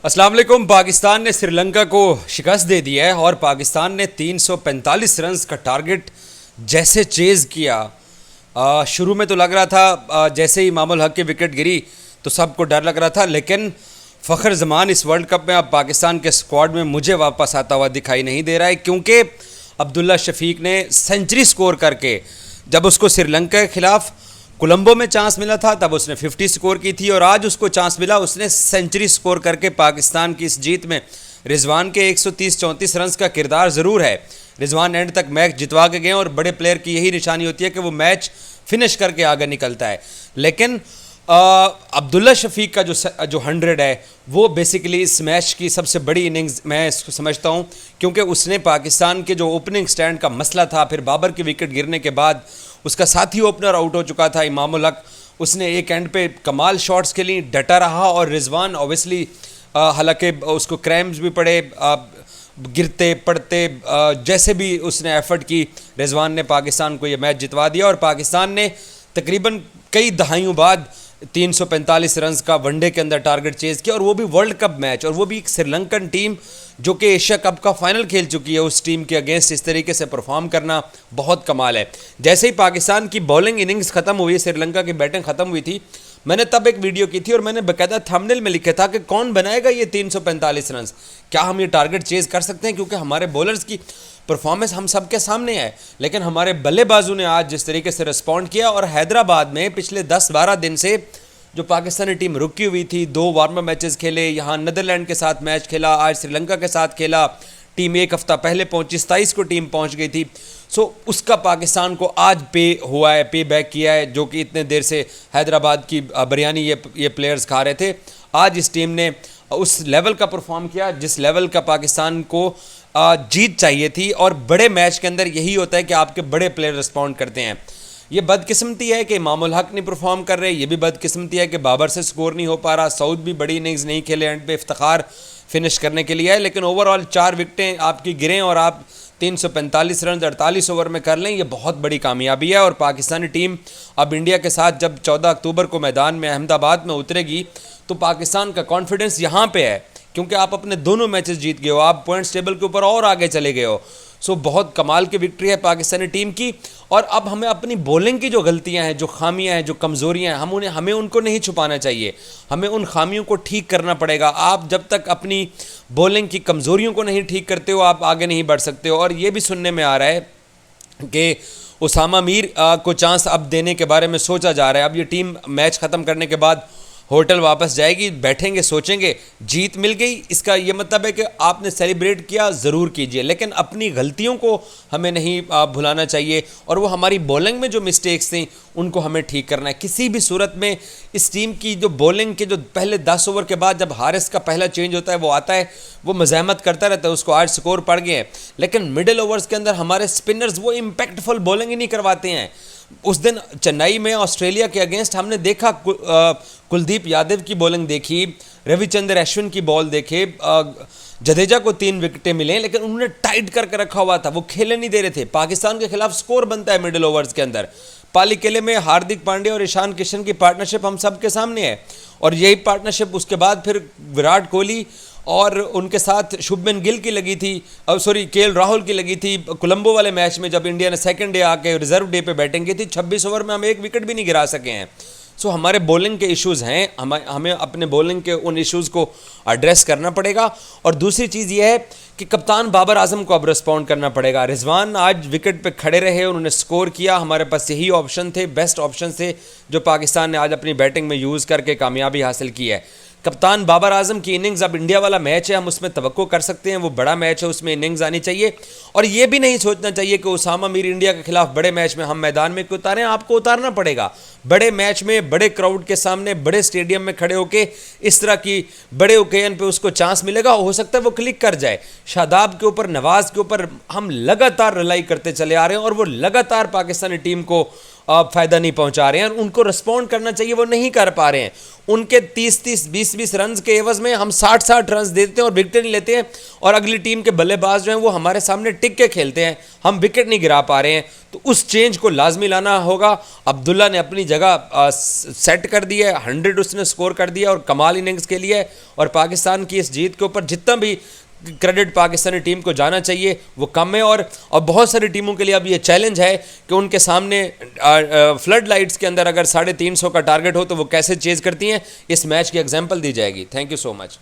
अस्सलाम वालेकुम। पाकिस्तान ने श्रीलंका को शिकस्त दे दी है और पाकिस्तान ने 345 रन्स का टारगेट जैसे चेज़ किया। शुरू में तो लग रहा था जैसे ही इमामुल हक की विकेट गिरी तो सबको डर लग रहा था, लेकिन फ़खर जमान इस वर्ल्ड कप में अब पाकिस्तान के स्क्वाड में मुझे वापस आता हुआ दिखाई नहीं दे रहा है, क्योंकि अब्दुल्ला शफीक ने सेंचुरी स्कोर करके, जब उसको श्रीलंका के खिलाफ कोलंबो में चांस मिला था तब उसने 50 स्कोर की थी, और आज उसको चांस मिला, उसने सेंचुरी स्कोर करके पाकिस्तान की इस जीत में रिजवान के 130-34 रन्स का किरदार ज़रूर है। रिजवान एंड तक मैच जितवा के गए और बड़े प्लेयर की यही निशानी होती है कि वो मैच फिनिश करके आगे निकलता है। लेकिन अब्दुल्ला शफीक का जो 100 है वो बेसिकली इस मैच की सबसे बड़ी इनिंग्स मैं इसको समझता हूँ, क्योंकि उसने पाकिस्तान के जो ओपनिंग स्टैंड का मसला था, फिर बाबर की विकेट गिरने के बाद उसका साथी ओपनर आउट हो चुका था इमामुल हक, उसने एक एंड पे कमाल शॉट्स के लिए डटा रहा। और रिजवान ऑब्वियसली हालांकि उसको क्रैम्स भी पड़े, गिरते पड़ते जैसे भी उसने एफर्ट की, रिजवान ने पाकिस्तान को ये मैच जितवा दिया और पाकिस्तान ने तकरीबन कई दहाइयों बाद 345 रन्स का वनडे के अंदर टारगेट चेज़ किया, और वो भी वर्ल्ड कप मैच, और वो भी एक श्रीलंकन टीम जो कि एशिया कप का फाइनल खेल चुकी है, उस टीम के अगेंस्ट इस तरीके से परफॉर्म करना बहुत कमाल है। जैसे ही पाकिस्तान की बॉलिंग इनिंग्स ख़त्म हुई, श्रीलंका की बैटिंग ख़त्म हुई थी, मैंने तब एक वीडियो की थी और मैंने बाकायदा थंबनेल में लिखा था कि कौन बनाएगा ये 345 रन्स, क्या हम ये टारगेट चेज़ कर सकते हैं, क्योंकि हमारे बॉलर्स की परफॉर्मेंस हम सबके सामने है। लेकिन हमारे बल्लेबाजों ने आज जिस तरीके से रिस्पॉन्ड किया, और हैदराबाद में पिछले 10-12 दिन से जो पाकिस्तानी टीम रुकी हुई थी, 2 वार्म अप मैचेस खेले, यहाँ नीदरलैंड के साथ मैच खेला, आज श्रीलंका के साथ खेला, टीम एक हफ्ता पहले पहुंची, 27 को टीम पहुंच गई थी। सो उसका पाकिस्तान को आज पे हुआ है, पे बैक किया है, जो कि इतने देर से हैदराबाद की बिरयानी ये प्लेयर्स खा रहे थे। आज इस टीम ने उस लेवल का परफॉर्म किया जिस लेवल का पाकिस्तान को जीत चाहिए थी, और बड़े मैच के अंदर यही होता है कि आपके बड़े प्लेयर रिस्पॉन्ड करते हैं। ये बदकिस्मती है कि इमामुल हक नहीं परफॉर्म कर रहे, ये भी बदकिस्मती है कि बाबर से स्कोर नहीं हो पा रहा, सऊद भी बड़ी इनिंग्स नहीं खेले, एंड पे इफ्तिखार फिनिश करने के लिए है, लेकिन ओवरऑल 4 विकेटें आपकी गिरें और आप 345 रन 48 ओवर में कर लें, ये बहुत बड़ी कामयाबी है। और पाकिस्तानी टीम अब इंडिया के साथ जब 14 अक्टूबर को मैदान में अहमदाबाद में उतरेगी तो पाकिस्तान का कॉन्फिडेंस यहाँ पे है, क्योंकि आप अपने दोनों मैचेस जीत गए हो, आप पॉइंट्स टेबल के ऊपर और आगे चले गए हो। सो बहुत कमाल की विक्ट्री है पाकिस्तानी टीम की। और अब हमें अपनी बॉलिंग की जो गलतियां हैं, जो खामियां हैं, जो कमज़ोरियां हैं, हमें उनको नहीं छुपाना चाहिए, हमें उन खामियों को ठीक करना पड़ेगा। आप जब तक अपनी बॉलिंग की कमज़ोरियों को नहीं ठीक करते हो, आप आगे नहीं बढ़ सकते हो। और ये भी सुनने में आ रहा है कि उसामा मीर को चांस अब देने के बारे में सोचा जा रहा है। अब ये टीम मैच ख़त्म करने के बाद होटल वापस जाएगी, बैठेंगे, सोचेंगे, जीत मिल गई, इसका ये मतलब है कि आपने सेलिब्रेट किया, ज़रूर कीजिए, लेकिन अपनी गलतियों को हमें नहीं भुलाना चाहिए, और वो हमारी बॉलिंग में जो मिस्टेक्स थी उनको हमें ठीक करना है। किसी भी सूरत में इस टीम की जो बॉलिंग के जो पहले 10 ओवर के बाद जब हारिस का पहला चेंज होता है वो आता है, वो मज़ाहमत करता रहता है, उसको आज स्कोर पड़ गए हैं, लेकिन मिडिल ओवर्स के अंदर हमारे स्पिनर्स वो इम्पैक्टफुल बॉलिंग ही नहीं करवाते हैं। उस दिन चेन्नई में ऑस्ट्रेलिया के अगेंस्ट हमने देखा, कुलदीप यादव की बॉलिंग देखी, रविचंद्र अश्विन की बॉल देखे, जडेजा को 3 विकेटें मिले, लेकिन उन्होंने टाइट करके रखा हुआ था, वो खेलने नहीं दे रहे थे। पाकिस्तान के खिलाफ स्कोर बनता है मिडिल ओवर्स के अंदर। पालीकेले में हार्दिक पांड्या और ईशान किशन की पार्टनरशिप हम सब के सामने है, और यही पार्टनरशिप उसके बाद फिर विराट कोहली और उनके साथ शुभमन गिल की लगी थी, केएल राहुल की लगी थी कोलंबो वाले मैच में, जब इंडिया ने सेकंड डे आके रिजर्व डे पे बैटिंग की थी। 26 ओवर में हम 1 विकेट भी नहीं गिरा सके हैं। सो हमारे बॉलिंग के इश्यूज़ हैं, हमें अपने बॉलिंग के उन इश्यूज़ को एड्रेस करना पड़ेगा। और दूसरी चीज़ ये है कि कप्तान बाबर आजम को अब रिस्पॉन्ड करना पड़ेगा। रिजवान आज विकेट पे खड़े रहे, उन्होंने स्कोर किया, हमारे पास यही ऑप्शन थे, बेस्ट ऑप्शन थे जो पाकिस्तान ने आज अपनी बैटिंग में यूज़ करके कामयाबी हासिल की है। कप्तान बाबर आजम की इनिंग्स, अब इंडिया वाला मैच है, हम उसमें तवक्को कर सकते हैं, वो बड़ा मैच है, उसमें इनिंग्स आनी चाहिए। और ये भी नहीं सोचना चाहिए कि उसामा मीर इंडिया के खिलाफ बड़े मैच में हम मैदान में उतारें, आपको उतारना पड़ेगा बड़े मैच में, बड़े क्राउड के सामने, बड़े स्टेडियम में खड़े होके इस तरह की बड़े ओकेजन पे उसको चांस मिलेगा, हो सकता है वो क्लिक कर जाए। शादाब के ऊपर, नवाज के ऊपर हम लगातार रिलाई करते चले आ रहे हैं, और वो लगातार पाकिस्तानी टीम को फ़ायदा नहीं पहुंचा रहे हैं, उनको रिस्पॉन्ड करना चाहिए, वो नहीं कर पा रहे हैं। उनके 30-30, 20-20 रन के एवज में हम 60-60 रन देते हैं और विकेट नहीं लेते हैं, और अगली टीम के बल्लेबाज जो हैं वो हमारे सामने टिक के खेलते हैं, हम विकेट नहीं गिरा पा रहे हैं। तो उस चेंज को लाजमी लाना होगा। अब्दुल्ला ने अपनी जगह सेट कर दी है, 100 उसने स्कोर कर दिया और कमाल इनिंग्स के लिए, और पाकिस्तान की इस जीत के ऊपर जितना भी क्रेडिट पाकिस्तानी टीम को जाना चाहिए वो कम है। और बहुत सारी टीमों के लिए अब ये चैलेंज है कि उनके सामने फ्लड लाइट्स के अंदर अगर 350 का टारगेट हो तो वो कैसे चेज करती हैं, इस मैच की एग्जांपल दी जाएगी। Thank you so much.